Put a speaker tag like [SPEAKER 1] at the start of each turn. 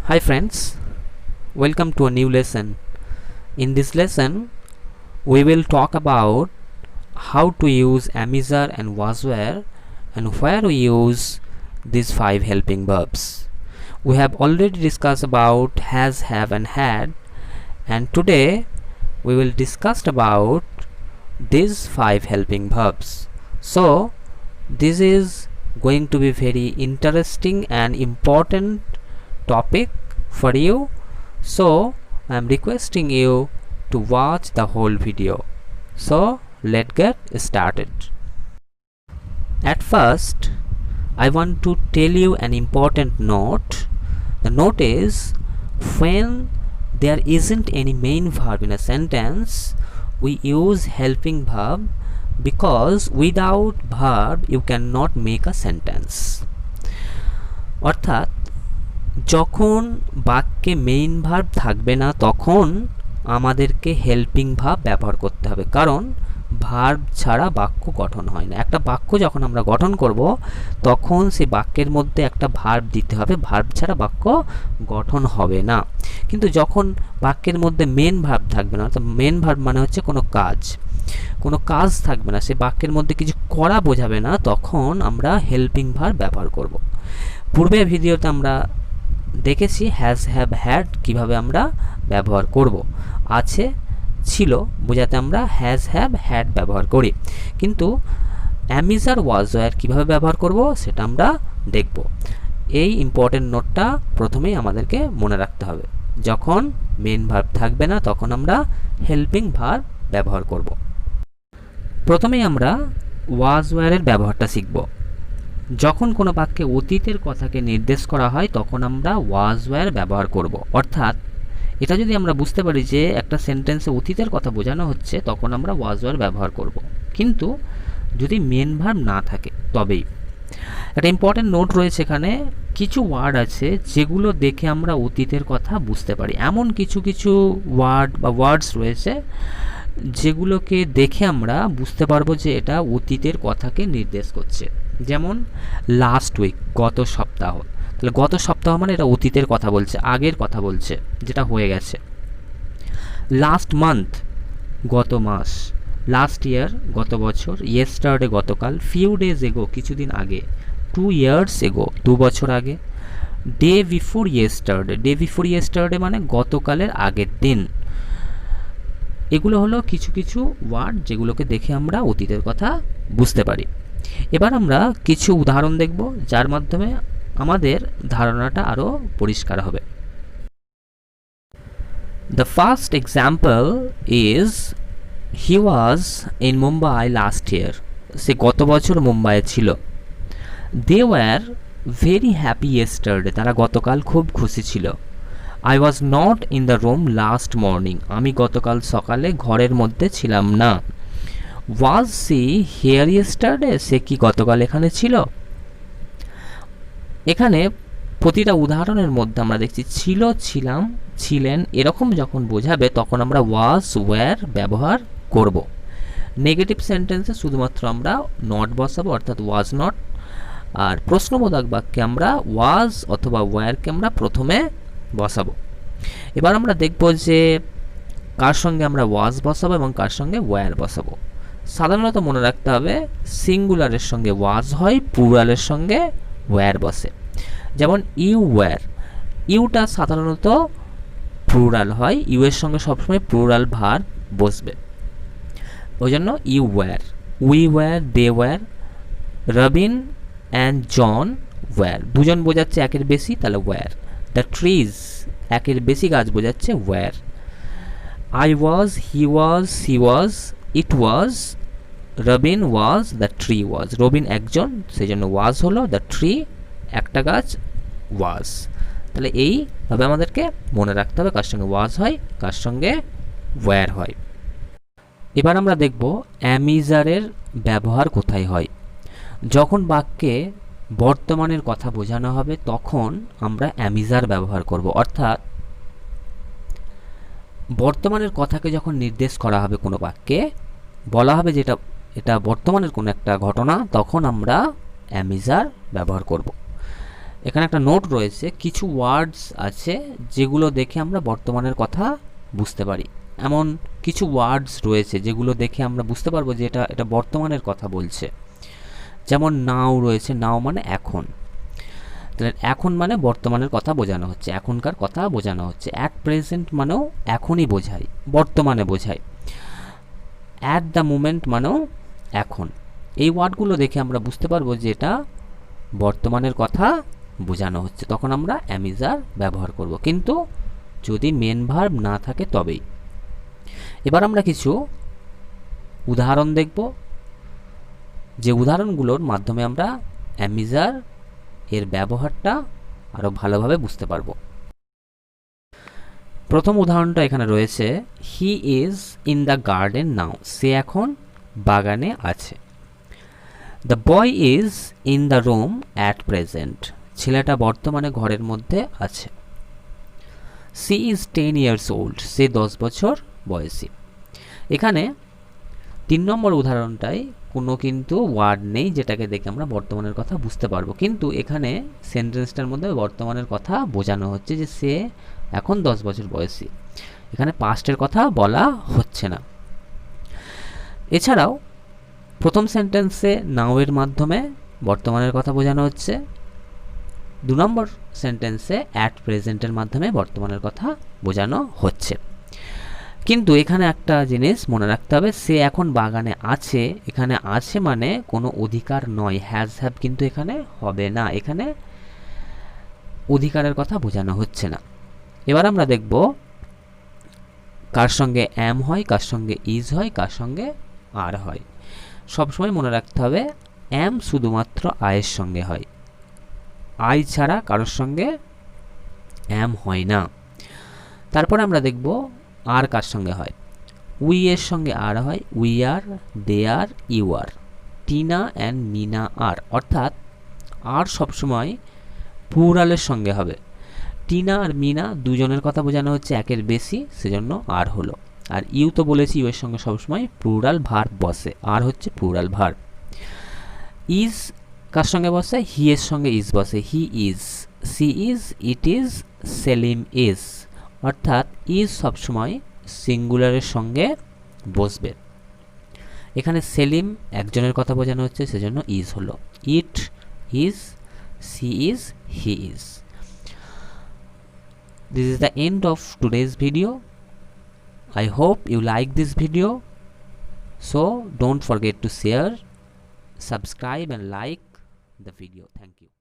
[SPEAKER 1] Hi friends, welcome to a new lesson. In this lesson, we will talk about how to use amizar and was where and where we use these 5 helping verbs. We have already discussed about has, have and had, and today we will discuss about these 5 helping verbs. So this is going to be very interesting and important topic for you, so I am requesting you to watch the whole video. So let's get started. At first, I want to tell you an important note. The note is, when there isn't any main verb in a sentence, we use helping verb because without verb you cannot make a sentence. অর্থাৎ যখন বাক্যে main verb থাকবে না তখন আমাদেরকে helping verb ব্যবহার করতে হবে, কারণ ভার্ব ছাড়া বাক্য গঠন হয় না। একটা বাক্য যখন আমরা গঠন করব তখন সেই বাক্যের মধ্যে একটা ভার্ব দিতে হবে, ভার্ব ছাড়া বাক্য গঠন হবে না। কিন্তু যখন বাক্যের মধ্যে মেন ভার্ব থাকবে না, অর্থাৎ মেন ভার্ব মানে হচ্ছে কোনো কাজ থাকবে না, সে বাক্যের মধ্যে কিছু করা বোঝাবে না, তখন আমরা হেল্পিং ভার্ব ব্যবহার করব। পূর্বের ভিডিওতে আমরা দেখেছি হ্যাজ, হ্যাভ, হ্যাড কিভাবে আমরা ব্যবহার করব। আছে, ছিল বোঝাতে আমরা হ্যাজ, হ্যাভ, হ্যাড ব্যবহার করি, কিন্তু অ্যামিজার, ওয়াজ, ওয়্যার কিভাবে ব্যবহার করব সেটা আমরা দেখব। এই ইম্পর্টেন্ট নোটটা প্রথমেই আমাদেরকে মনে রাখতে হবে। যখন মেন ভার্ব থাকবে না তখন আমরা হেল্পিং ভার্ব ব্যবহার করব। প্রথমেই আমরা ওয়াজ, ওয়্যারের ব্যবহারটা শিখব। যখন কোনো বাক্যে অতীতের কথাকে নির্দেশ করা হয় তখন আমরা ওয়াজ, ওয়্যার ব্যবহার করব। অর্থাৎ এটা যদি আমরা বুঝতে পারি যে একটা সেন্টেন্সে অতীতের কথা বোঝানো হচ্ছে তখন আমরা ওয়াজ, ওয়্যার ব্যবহার করব। কিন্তু যদি মেন ভার্ব না থাকে তবেই। একটা ইম্পর্টেন্ট নোট রয়েছে এখানে, কিছু ওয়ার্ড আছে যেগুলো দেখে আমরা অতীতের কথা বুঝতে পারি। এমন কিছু ওয়ার্ড বা ওয়ার্ডস রয়েছে যেগুলোকে দেখে আমরা বুঝতে পারবো যে এটা অতীতের কথাকে নির্দেশ করছে। যেমন লাস্ট উইক, গত সপ্তাহ। তাহলে গত সপ্তাহ মানে এটা অতীতের কথা বলছে, আগের কথা বলছে, যেটা হয়ে গেছে। লাস্ট মান্থ, গত মাস। লাস্ট ইয়ার, গত বছর। ইয়েস্টারডে, গতকাল। ফিউ ডেজ এগো, কিছুদিন আগে। 2 years এগো, 2 বছর আগে। Day before yesterday, day before yesterday মানে গতকালের আগের দিন। এগুলো হলো কিছু ওয়ার্ড যেগুলোকে দেখে আমরা অতীতের কথা বুঝতে পারি। এবার আমরা কিছু উদাহরণ দেখব যার মাধ্যমে আমাদের ধারণাটা আরও পরিষ্কার হবে। The first example is he was in Mumbai last year. সে গত বছর মুম্বাইয়ে ছিল। They were very happy yesterday. তারা গতকাল খুব খুশি ছিল। I was not in the room last morning. আমি গতকাল সকালে ঘরের মধ্যে ছিলাম না। Was she here yesterday? সে কি গতকাল এখানে ছিল? এখানে প্রতিটা উদাহরণের মধ্যে আমরা দেখছি ছিল, ছিলাম, ছিলেন এরকম যখন বোঝাবে তখন আমরা ওয়াজ, ওয়্যার ব্যবহার করব। নেগেটিভ সেন্টেন্সে শুধুমাত্র আমরা নট বসাবো, অর্থাৎ ওয়াজ নট। আর প্রশ্নবোধক বাক্যে আমরা ওয়াজ অথবা ওয়্যারকে আমরা প্রথমে বসাবো। এবার আমরা দেখব যে কার সঙ্গে আমরা ওয়াজ বসাবো এবং কার সঙ্গে ওয়্যার বসাবো। সাধারণত মনে রাখতে হবে সিঙ্গুলারের সঙ্গে ওয়াজ হয়, প্লুরালের সঙ্গে ওয়্যার বসে। যেমন ইউ ওয়্যার, ইউটা সাধারণত প্লুরাল হয়, ইউ এর সঙ্গে সবসময় প্লুরাল ভার্ব বসবে, ওই জন্য you were. We were, they were. Robin and John were, দুজন বোঝাচ্ছে একের বেশি, তাহলে ওয়্যার। দ্য ট্রিজ, একের বেশি গাছ বোঝাচ্ছে, were. I was, he was, she was, it was. Robin was, the tree was. Robin একজন, সেই জন্য ওয়াজ হলো। দ্য ট্রি একটা গাছ, ওয়াজ। তাহলে এইভাবে আমাদেরকে মনে রাখতে হবে কার সঙ্গে ওয়াজ হয়, কার সঙ্গে ওয়্যার হয়। এবার আমরা দেখব অ্যামিজারের ব্যবহার কোথায় হয়। যখন বাক্যে বর্তমানের কথা বোঝানো হবে তখন আমরা অ্যামিজার ব্যবহার করব। অর্থাৎ বর্তমানের কথাকে যখন নির্দেশ করা হবে কোনো বাক্যে, বলা হবে যেটা এটা বর্তমানের কোনো একটা ঘটনা, তখন আমরা অ্যামিজার ব্যবহার করব। এখানে একটা নোট রয়েছে, কিছু ওয়ার্ডস আছে যেগুলো দেখে আমরা বর্তমানের কথা বুঝতে পারি। এমন কিছু ওয়ার্ডস রয়েছে যেগুলো দেখে আমরা বুঝতে পারবো যে এটা বর্তমানের কথা বলছে। যেমন নাও রয়েছে, নাও মানে এখন, তাহলে এখন মানে বর্তমানের কথা বোঝানো হচ্ছে, এখনকার কথা বোঝানো হচ্ছে। অ্যাট প্রেজেন্ট মানেও এখনই বোঝায়, বর্তমানে বোঝায়। অ্যাট দ্য মোমেন্ট মানেও এখন। এই ওয়ার্ডগুলো দেখে আমরা বুঝতে পারবো যে এটা বর্তমানের কথা বোঝানো হচ্ছে, তখন আমরা অ্যাম ইজ আর ব্যবহার করব, কিন্তু যদি মেন ভার্ব না থাকে তবেই। এবার আমরা কিছু উদাহরণ দেখব, যে উদাহরণগুলোর মাধ্যমে আমরা অ্যাম ইজ আর এর ব্যবহারটা আরও ভালোভাবে বুঝতে পারবো। প্রথম উদাহরণটা এখানে রয়েছে, he is in the garden now, সে এখন বাগানে আছে। The boy is in the room at present, ছেলেটা বর্তমানে ঘরের মধ্যে আছে। সি ইজ 10 years old, সে 10 বছর বয়সী। এখানে 3 নম্বর উদাহরণটায় কোনো কিন্তু ওয়ার্ড নেই যেটাকে দেখে আমরা বর্তমানের কথা বুঝতে পারবো, কিন্তু এখানে সেন্টেন্সটার মধ্যে বর্তমানের কথা বোঝানো হচ্ছে যে সে এখন 10 বছর বয়সী। এখানে পাস্টের কথা বলা হচ্ছে না। এছাড়াও প্রথম সেন্টেন্সে নাও এর মাধ্যমে বর্তমানের কথা বোঝানো হচ্ছে, 2 নম্বর সেন্টেন্সে অ্যাট প্রেজেন্টের মাধ্যমে বর্তমানের কথা বোঝানো হচ্ছে। কিন্তু এখানে একটা জিনিস মনে রাখতে হবে, সে এখন বাগানে আছে, এখানে আছে মানে কোনো অধিকার নয়, হ্যাজ হ্যাভ কিন্তু এখানে হবে না, এখানে অধিকারের কথা বোঝানো হচ্ছে না। এবার আমরা দেখব কার সঙ্গে অ্যাম হয়, কার সঙ্গে ইজ হয়, কার সঙ্গে আর হয়। সবসময় মনে রাখতে হবে অ্যাম শুধুমাত্র আয়ের সঙ্গে হয়, আই ছাড়া কারোর সঙ্গে অ্যাম হয় না। তারপরে আমরা দেখব আর কার সঙ্গে হয়। উই এর সঙ্গে আর হয়, we are, they are, you are. Tina and Mina are, অর্থাৎ আর সবসময় প্লুরালের সঙ্গে হবে। টিনা আর মিনা দুজনের কথা বোঝানো হচ্ছে, একের বেশি, সেজন্য আর হলো। আর ইউ তো বলেছি ইউ এর সঙ্গে সবসময় প্লুরাল ভার্ব বসে, আর হচ্ছে প্লুরাল ভার্ব। ইজ কার সঙ্গে বসে, হি এর সঙ্গে ইজ বসে, he is, she is, it is, Salim is, অর্থাৎ ইজ সবসময় সিঙ্গুলারের সঙ্গে বসবে। এখানে সেলিম একজনের কথা বোঝানো হচ্ছে, সেজন্য ইজ হলো। It is, she is, he is. This is the end of today's video. I hope you like this video. So don't forget to share, subscribe and like the video. Thank you.